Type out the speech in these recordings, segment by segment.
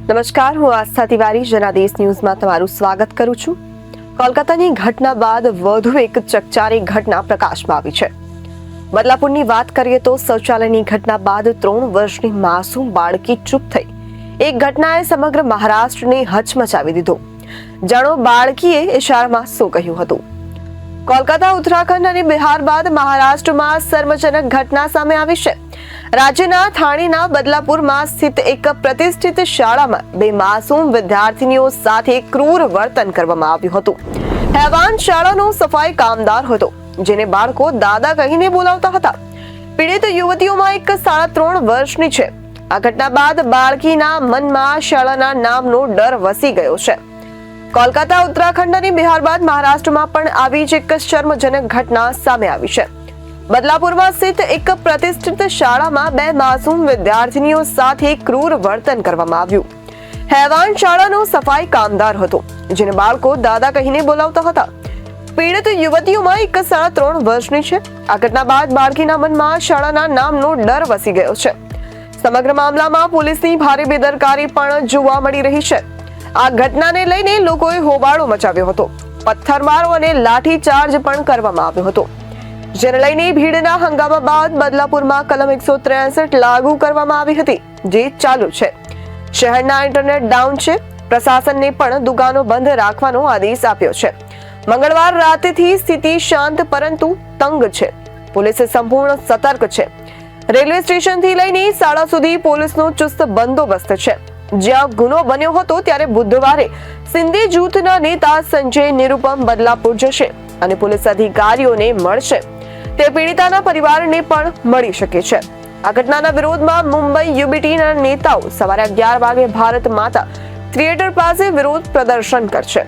નમસ્કાર, હું આસ્થા તિવારી જનાદેશ ન્યૂઝમાં તમારું સ્વાગત કરું છું. કોલકાતાની ઘટના બાદ વધુ એક ચકચારી ઘટના પ્રકાશમાં આવી છે. બદલાપુરની વાત કરીએ તો શૌચાલયની ઘટના બાદ 3 વર્ષની માસૂમ બાળકી ચૂપ થઈ. એક ઘટનાએ સમગ્ર મહારાષ્ટ્રને હચમચાવી દીધો. જાણો બાળકીએ ઇશારામાં શું કહ્યું હતું. કોલકાતા, ઉત્તરાખંડ અને બિહાર બાદ મહારાષ્ટ્રમાં શર્મજનક ઘટના સામે આવી છે. રાજ્યના થાણીના બદલાપુરમાં સ્થિત એક પ્રતિષ્ઠિત શાળામાં 2 માસૂમ વિદ્યાર્થીનીઓ સાથે ક્રૂર વર્તન કરવામાં આવ્યું હતું. હેવાન શાળાનો સફાઈ કામદાર હતો, જેને બાળકો દાદા કહીને બોલાવતા હતા. પીડિત યુવતીઓમાં એક 3.5 વર્ષની છે. આ ઘટના બાદ બાળકીના મનમાં શાળાના નામનો ડર વસી ગયો છે. કોલકાતા, ઉત્તરાખંડ અને બિહાર બાદ મહારાષ્ટ્રમાં પણ આવી જ એક શર્મજનક ઘટના સામે આવી છે. બદલાપુરમાં સ્થિત એક પ્રતિષ્ઠિત શાળામાં 2 માસૂમ વિદ્યાર્થીનીઓ સાથે ક્રૂર વર્તન કરવામાં આવ્યું. હેવાન શાળાનો સફાઈ કામદાર હતો, જેને બાળકો દાદા કહીને બોલાવતા હતા. પીડિત યુવતીઓમાં એક 3.5 વર્ષની છે. આ ઘટના બાદ બાળકીના મનમાં શાળાના નામનો ડર વસી ગયો છે. સમગ્ર મામલામાં પોલીસની ભારે બેદરકારી પણ જોવા મળી રહી છે. આ ઘટનાને લઈને લોકોએ હોબાળો મચાવ્યો હતો. પથ્થરમારો અને લાઠીચાર્જ પણ કરવામાં આવ્યો હતો, જેને લઈને ભીડના હંગામા બાદ બદલાપુરમાં કલમ 163 લાગુ કરવામાં આવી હતી, જે ચાલુ છે. શહેરના ઇન્ટરનેટ ડાઉન છે. પ્રશાસનને પણ દુકાનો બંધ રાખવાનો આદેશ આપ્યો છે. મંગળવાર રાતથી સ્થિતિ શાંત પરંતુ તંગ છે. પોલીસ સંપૂર્ણ સતર્ક છે. રેલવે સ્ટેશનથી લઈને શાળા સુધી પોલીસનો ચુસ્ત બંદોબસ્ત છે. જ્યાં ગુનો બન્યો હતો ત્યારે બુધવારે સિંધી જૂથના નેતા સંજય નિરુપમ બદલાપુર જશે અને પોલીસ અધિકારીઓને મળશે. તે પીડિતાના પરિવારને પણ મળી શકે છે. આ ઘટનાના વિરોધમાં મુંબઈ યુબીટીના નેતાઓ સવારે 11 વાગે ભારત માતા થિયેટર પાસે વિરોધ પ્રદર્શન કરશે.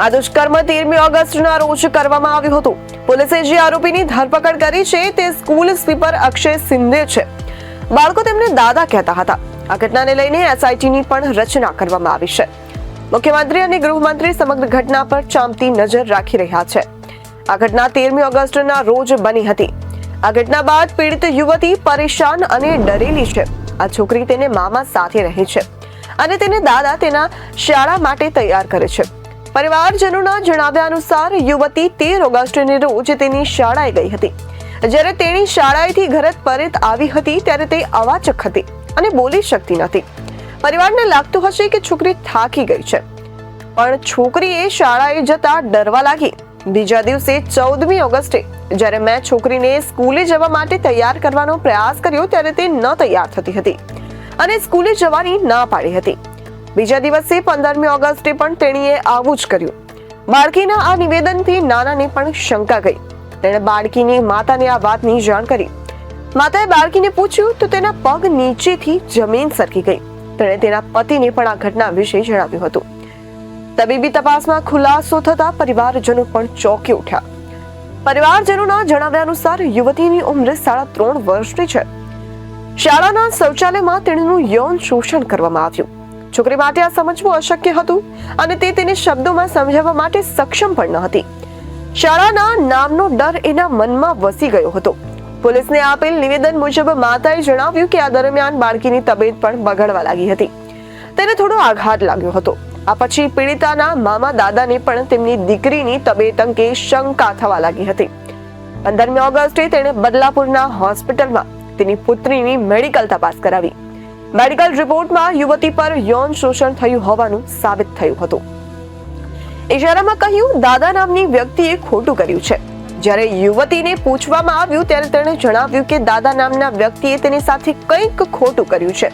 આ દુષ્કર્મ 13મી ઓગસ્ટના રોજ કરવામાં આવ્યું હતું. પોલીસે જે આરોપીની ધરપકડ કરી છે તે સ્કૂલ સ્વીપર અક્ષય સિંધે છે. બાળકો તેમને દાદા કહેતા હતા. આ ઘટનાને લઈને એસઆઈટીની પણ રચના કરવામાં આવી છે. મુખ્યમંત્રી અને ગૃહમંત્રી સમગ્ર ઘટના પર ચાંપતી નજર રાખી રહ્યા છે. આ ઘટના 13મી ઓગસ્ટના રોજ બની હતી. આ ઘટના બાદ પીડિત યુવતી પરેશાન અને ડરેલી છે. આ છોકરી તેને મામા સાથે રહે છે અને તેને દાદા તેના શાળા માટે તૈયાર કરે છે. પરિવારજનોના જણાવ્યા અનુસાર યુવતી 13 ઓગસ્ટને રોજ તેની શાળાએ ગઈ હતી. જ્યારે તેણી શાળાએથી ઘરે પરત આવી હતી ત્યારે તે અવાચક હતી અને બોલી શકતી નથી. પરિવારને લાગતું હશે કે છોકરી થાકી ગઈ છે, પણ છોકરીએ શાળાએ જતા ડરવા લાગી. બીજા દિવસે 14મી ઓગસ્ટે જ્યારે મેં છોકરીને સ્કૂલે જવા માટે તૈયાર કરવાનો પ્રયાસ કર્યો ત્યારે તે ન તૈયાર થતી હતી અને સ્કૂલે જવાની ના પાડી હતી. બીજા દિવસે 15મી ઓગસ્ટે પણ તેણીએ આવું જ કર્યું. બાળકીના આ નિવેદનથી નાનાને પણ શંકા ગઈ. તેણે બાળકીની માતાને આ વાતની જાણ કરી. માતાએ બાળકીને પૂછ્યું તો તેના પગ નીચેથી જમીન સરકી ગઈ. તેણે તેના પતિને પણ આ ઘટના વિશે જણાવ્યું હતું. તબીબી તપાસમાં ખુલાસો થતા પરિવારજનો પણ ચોંકી ઉઠ્યા. પરિવારજનોના જણાવ્યા અનુસાર યુવતીની ઉંમર 3.5 વર્ષની છે. શાળાના શૌચાલયમાં તેણીનું યૌન શોષણ કરવામાં આવ્યું. છોકરી માટે આ સમજવું અશક્ય હતું અને તે તેને શબ્દોમાં સમજાવવા માટે સક્ષમ પણ ન હતી. શાળાના નામનો ડર એના મનમાં વસી ગયો હતો. પોલીસને આપેલ નિવેદન મુજબ માતાએ જણાવ્યું કે આ દરમિયાન બાળકીની તબિયત પણ બગડવા લાગી હતી. તેને થોડો આઘાત લાગ્યો હતો. આ પછી પીડિતાના મામા દાદાને પણ તેમની દીકરીની તબિયત અંગે શંકા થવા લાગી હતી. 15મી ઓગસ્ટે તેણે બદલાપુરના હોસ્પિટલમાં તેની પુત્રીની મેડિકલ તપાસ કરાવી. મેડિકલ રિપોર્ટમાં યુવતી પર યૌન શોષણ થયું હોવાનું સાબિત થયું હતું. ઇશારામાં કહ્યું દાદા નામની વ્યક્તિએ ખોટું કર્યું છે. જ્યારે યુવતીને પૂછવામાં આવ્યું ત્યારે તેણે જણાવ્યું કે દાદા નામના વ્યક્તિએ તેની સાથે કંઈક ખોટું કર્યું છે.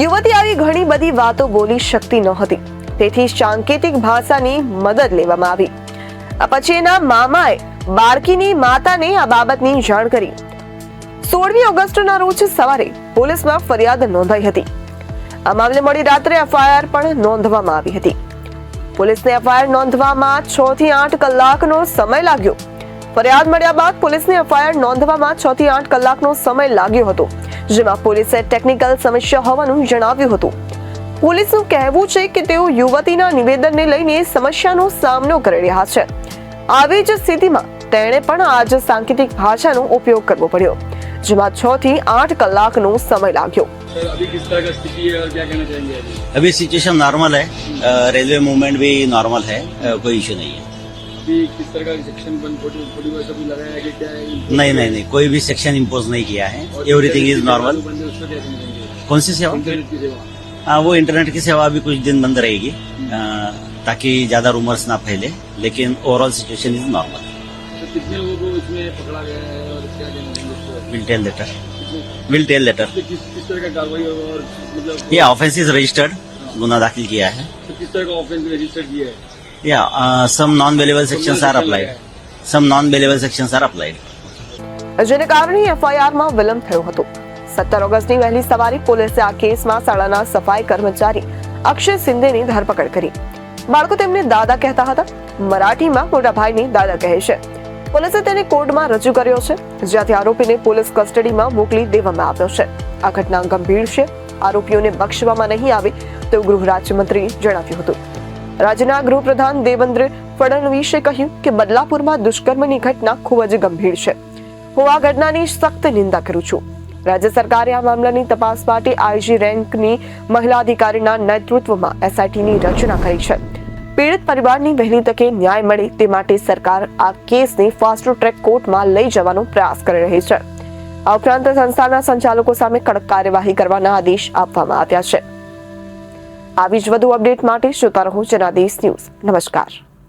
યુવતી આવી ઘણી બધી વાતો બોલી શકતી ન હતી, તેથી સાંકેતિક ભાષાની મદદ લેવામાં આવી. આ પછી એના મામાએ બાળકીની માતાને આ બાબતની જાણ કરી. 16મી ઓગસ્ટના રોજ સવારે પોલીસમાં ફરિયાદ નોંધાઈ હતી. આ મામલે મોડી રાત્રે એફઆઈઆર પણ નોંધવામાં આવી હતી. પોલીસને એફઆઈઆર નોંધવામાં 6 થી 8 કલાકનો સમય લાગ્યો. ફરિયાદ મળ્યા બાદ પોલીસને એફઆઈઆર નોંધવામાં 6 થી 8 કલાકનો સમય લાગ્યો હતો, જેમાં પોલીસે ટેકનિકલ સમસ્યા હોવાનું જણાવ્યું હતું. પોલીસનું કહેવું છે કે તેઓ યુવતીના નિવેદનને લઈને સમસ્યાનો સામનો કરી રહ્યા છે. આવી જ સ્થિતિમાં તેણે પણ આ જ સાંકેતિક ભાષાનો ઉપયોગ કરવો પડ્યો, જેમાં 6 થી 8 કલાકનો સમય લાગ્યો. सर अभी किस तरह का स्थिति है और क्या कहना चाहेंगे अभी? अभी सिचुएशन नॉर्मल है, रेलवे मूवमेंट भी नॉर्मल है, कोई इश्यू नहीं है। अभी किस तरह का सेक्शन 140 वैसा भी लगाया है कि क्या है? नहीं, कोई भी सेक्शन इम्पोज नहीं किया है, और एवरीथिंग इज नॉर्मल। बंद है, उसका क्या कहना चाहेंगे? कौन सी सेवा? इंटरनेट की सेवा। हाँ, वो इंटरनेट की सेवा अभी कुछ दिन बंद रहेगी, ताकि ज्यादा रूमर्स ना फैले, लेकिन ओवरऑल सिचुएशन इज नॉर्मल। तो कितने लोगों को इसमें पकड़ा गया है और क्या कहना चाहेंगे उसको? Will tell later. तो किस तरह का कार्रवाई होगा और मतलब ये ऑफेंस इज रजिस्टर्ड, गुना दाखिल किया है। तो किस तरह का ऑफेंस रजिस्टर किया है? या some non bailable sections are applied. જેને કારણે એફઆઈઆરમાં વિલંબ થયો હતો. 17 ઓગસ્ટની વહેલી સવારે પોલીસે આ કેસમાં શાળાના સફાઈ કર્મચારી અક્ષય શિંદેની ધરપકડ કરી. બાળકો તેમને દાદા કહેતા હતા. મરાઠીમાં મોટા ભાઈને દાદા કહે છે. પોલીસે તેને કોર્ટમાં રજૂ કર્યો છે, જ્યાંથી આરોપીને પોલીસ કસ્ટડીમાં મોકલી દેવામાં આવ્યો છે. આ ઘટના ગંભીર છે. આરોપીઓને બક્ષવામાં નહીં આવે તેવું ગૃહ રાજ્યમંત્રીએ જણાવ્યું હતું. રાજ્યના ગૃહપ્રધાન દેવેન્દ્ર ફડણવીસે કહ્યું કે બદલાપુરમાં દુષ્કર્મની ઘટના ખૂબ જ ગંભીર છે. હું આ ઘટનાની સખ્ત નિંદા કરું છું. રાજ્ય સરકારે આ મામલાની તપાસ માટે આઈજી રેન્કની મહિલા અધિકારીના નેતૃત્વમાં એસઆઈટીની રચના કરી છે. પીડિત પરિવારની વહેલી તકે ન્યાય મળે તે માટે સરકાર આ કેસને ફાસ્ટ ટ્રેક કોર્ટમાં લઈ જવાનો પ્રયાસ કરી રહી છે. આ ઉપરાંત સંસ્થાના સંચાલકો સામે કડક કાર્યવાહી કરવાના આદેશ આપવામાં આવ્યા છે. આવી જ વધુ અપડેટ માટે જોતા રહો જનાદેશ ન્યૂઝ. નમસ્કાર.